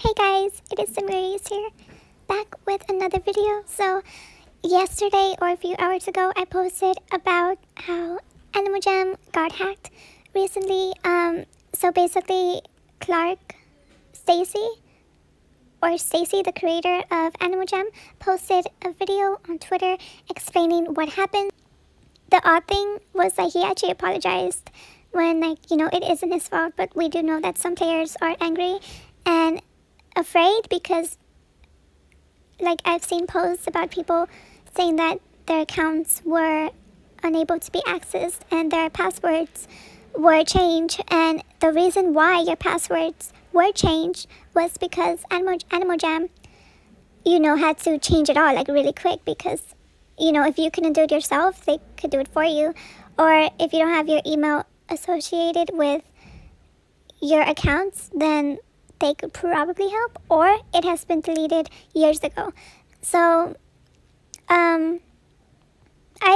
Hey guys, it is Samaris here, back with another video. So, yesterday or a few hours ago, I posted about how Animal Jam got hacked recently. So basically, Stacy, the creator of Animal Jam, posted a video on Twitter explaining what happened. The odd thing was that he actually apologized when, it isn't his fault, but we do know that some players are angry and afraid because I've seen posts about people saying that their accounts were unable to be accessed and their passwords were changed, and the reason why your passwords were changed was because Animal Jam had to change it all really quick because if you couldn't do it yourself, they could do it for you. Or if you don't have your email associated with your accounts, then they could probably help, or it has been deleted years ago. So, I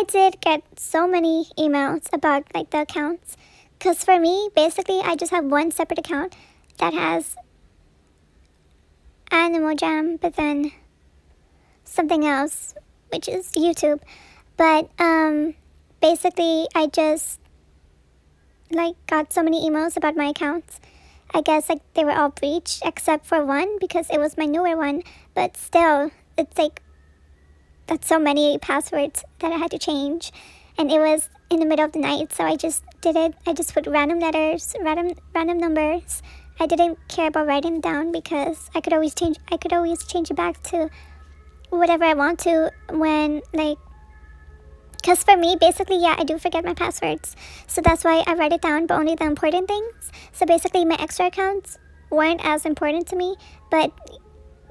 did get so many emails about the accounts, because for me, basically, I just have one separate account that has Animal Jam, but then something else, which is YouTube. But, basically, I just, got so many emails about my accounts. I guess they were all breached except for one because it was my newer one, but still, it's that's so many passwords that I had to change, and it was in the middle of the night, so I just did it. I just put random letters, random numbers. I didn't care about writing them down because I could always change it back to whatever I want to when because for me, basically, yeah, I do forget my passwords. So that's why I write it down, but only the important things. So basically, my extra accounts weren't as important to me, but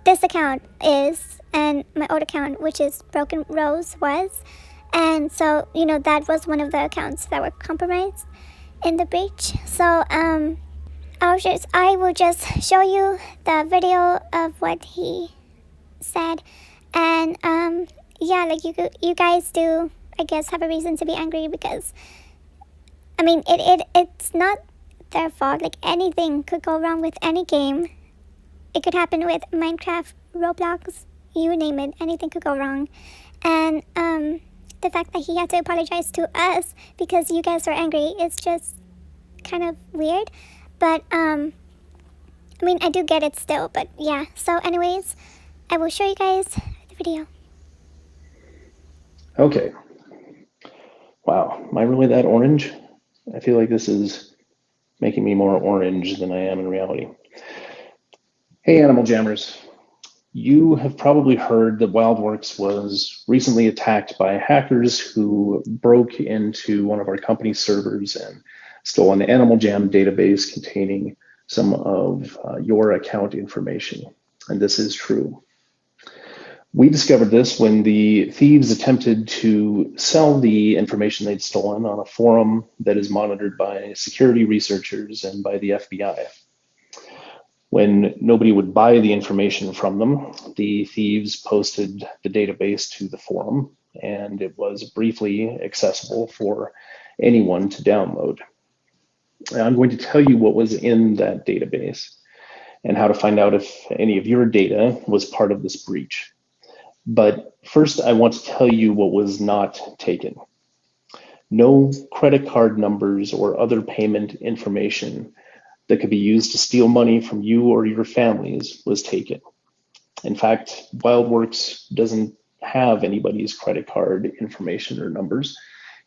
this account is, and my old account, which is Broken Rose, was. And so, that was one of the accounts that were compromised in the breach. So, I will just show you the video of what he said. And, yeah, you guys do, I guess, have a reason to be angry because, it's not their fault. Anything could go wrong with any game. It could happen with Minecraft, Roblox, you name it. Anything could go wrong. And the fact that he had to apologize to us because you guys were angry is just kind of weird. But, I do get it still. But, yeah. So, anyways, I will show you guys the video. Okay. Wow, am I really that orange? I feel like this is making me more orange than I am in reality. Hey, Animal Jammers. You have probably heard that Wildworks was recently attacked by hackers who broke into one of our company's servers and stole an Animal Jam database containing some of your account information. And this is true. We discovered this when the thieves attempted to sell the information they'd stolen on a forum that is monitored by security researchers and by the FBI. When nobody would buy the information from them, the thieves posted the database to the forum, and it was briefly accessible for anyone to download. I'm going to tell you what was in that database and how to find out if any of your data was part of this breach. But first, I want to tell you what was not taken. No credit card numbers or other payment information that could be used to steal money from you or your families was taken. In fact, Wildworks doesn't have anybody's credit card information or numbers.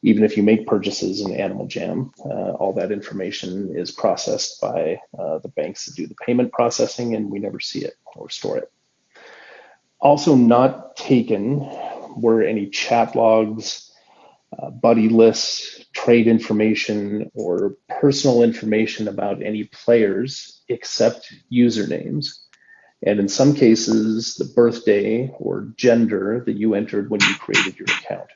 Even if you make purchases in Animal Jam, all that information is processed by the banks that do the payment processing, and we never see it or store it. Also not taken were any chat logs, buddy lists, trade information, or personal information about any players except usernames. And in some cases, the birthday or gender that you entered when you created your account.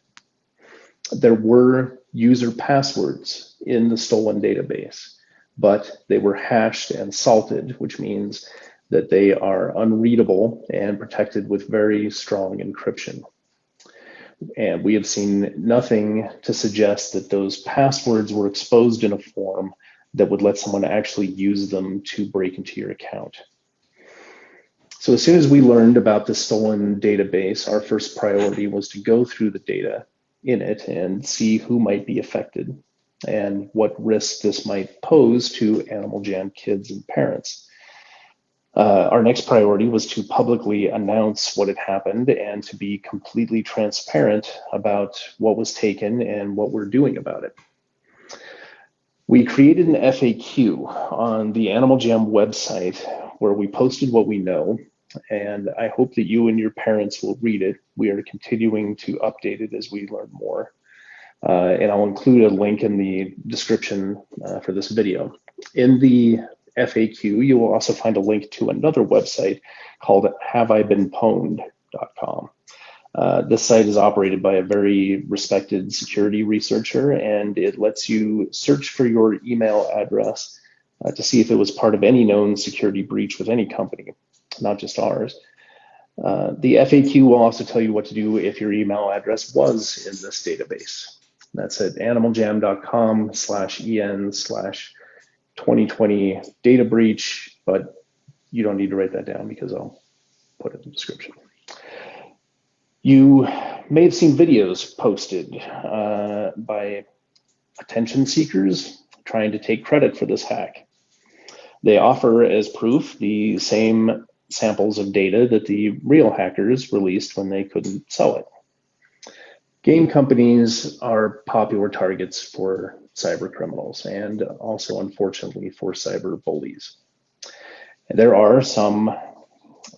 There were user passwords in the stolen database, but they were hashed and salted, which means that they are unreadable and protected with very strong encryption. And we have seen nothing to suggest that those passwords were exposed in a form that would let someone actually use them to break into your account. So as soon as we learned about the stolen database, our first priority was to go through the data in it and see who might be affected and what risks this might pose to Animal Jam kids and parents. Our next priority was to publicly announce what had happened and to be completely transparent about what was taken and what we're doing about it. We created an FAQ on the Animal Jam website where we posted what we know, and I hope that you and your parents will read it. We are continuing to update it as we learn more. And I'll include a link in the description for this video. In the FAQ, you will also find a link to another website called haveibeenpwned.com. This site is operated by a very respected security researcher, and it lets you search for your email address to see if it was part of any known security breach with any company, not just ours. The FAQ will also tell you what to do if your email address was in this database. That's at animalJam.com/en/2020 data breach, but you don't need to write that down because I'll put it in the description. You may have seen videos posted by attention seekers trying to take credit for this hack. They offer as proof the same samples of data that the real hackers released when they couldn't sell it. Game companies are popular targets for cyber criminals and also, unfortunately, for cyber bullies. There are some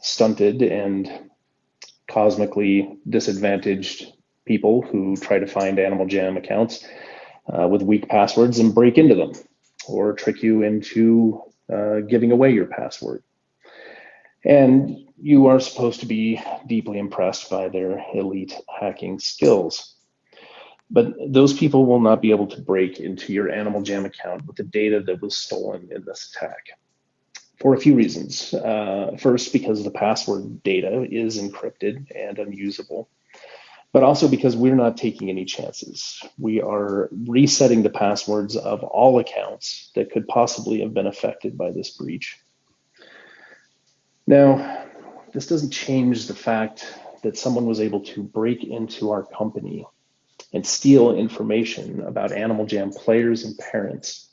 stunted and cosmically disadvantaged people who try to find Animal Jam accounts with weak passwords and break into them or trick you into giving away your password. And you are supposed to be deeply impressed by their elite hacking skills. But those people will not be able to break into your Animal Jam account with the data that was stolen in this attack for a few reasons. First, because the password data is encrypted and unusable, but also because we're not taking any chances. We are resetting the passwords of all accounts that could possibly have been affected by this breach. Now, this doesn't change the fact that someone was able to break into our company and steal information about Animal Jam players and parents.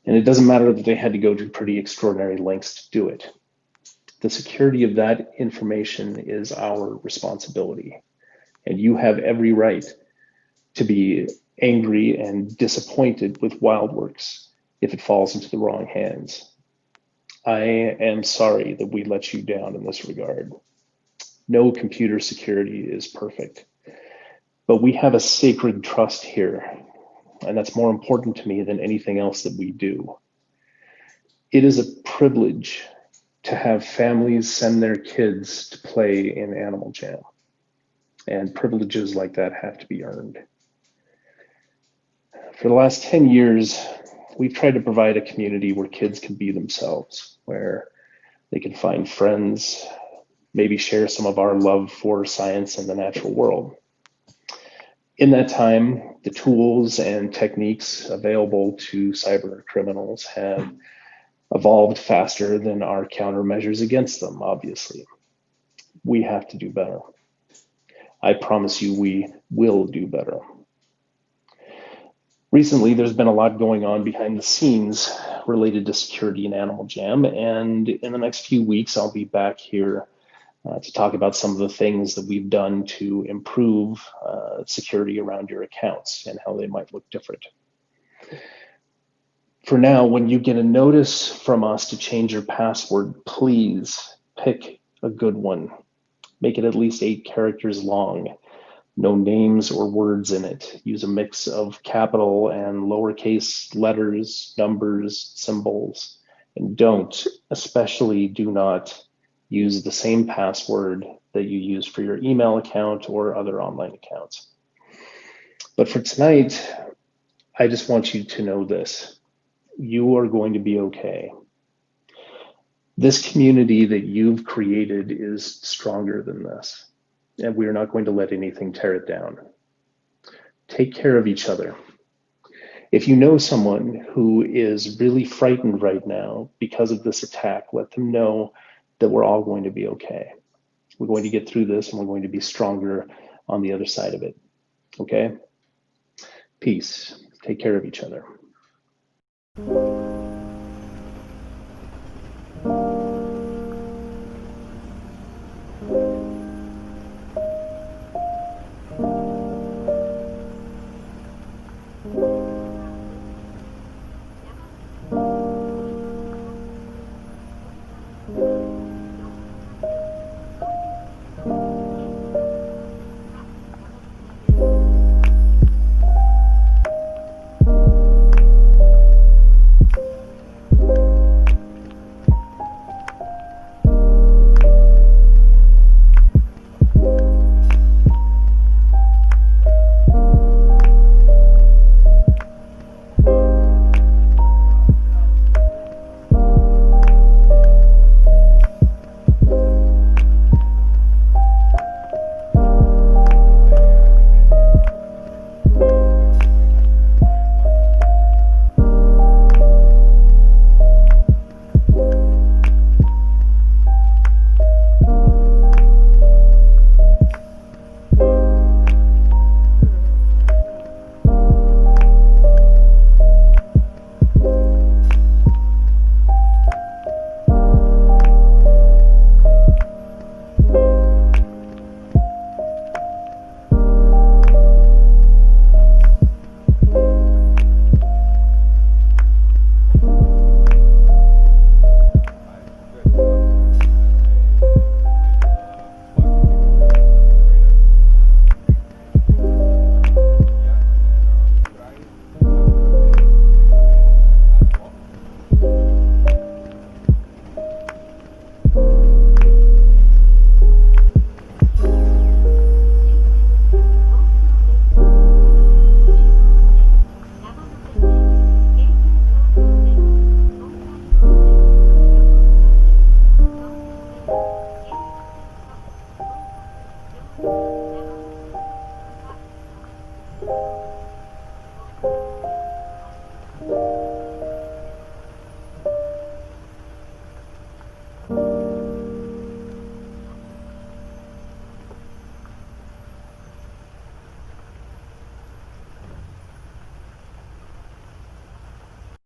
And it doesn't matter that they had to go to pretty extraordinary lengths to do it. The security of that information is our responsibility. And you have every right to be angry and disappointed with Wildworks if it falls into the wrong hands. I am sorry that we let you down in this regard. No computer security is perfect, but we have a sacred trust here, and that's more important to me than anything else that we do. It is a privilege to have families send their kids to play in Animal Jam, and privileges like that have to be earned. For the last 10 years, we've tried to provide a community where kids can be themselves, where they can find friends, maybe share some of our love for science and the natural world. In that time, the tools and techniques available to cyber criminals have evolved faster than our countermeasures against them, obviously. We have to do better. I promise you we will do better. Recently, there's been a lot going on behind the scenes related to security in Animal Jam, and in the next few weeks, I'll be back here to talk about some of the things that we've done to improve security around your accounts and how they might look different. For now, when you get a notice from us to change your password, please pick a good one. Make it at least 8 characters long. No names or words in it. Use a mix of capital and lowercase letters, numbers, symbols, and especially do not use the same password that you use for your email account or other online accounts. But for tonight, I just want you to know this. You are going to be okay. This community that you've created is stronger than this, and we are not going to let anything tear it down. Take care of each other. If you know someone who is really frightened right now because of this attack, let them know that we're all going to be okay. We're going to get through this and we're going to be stronger on the other side of it. Okay? Peace. Take care of each other.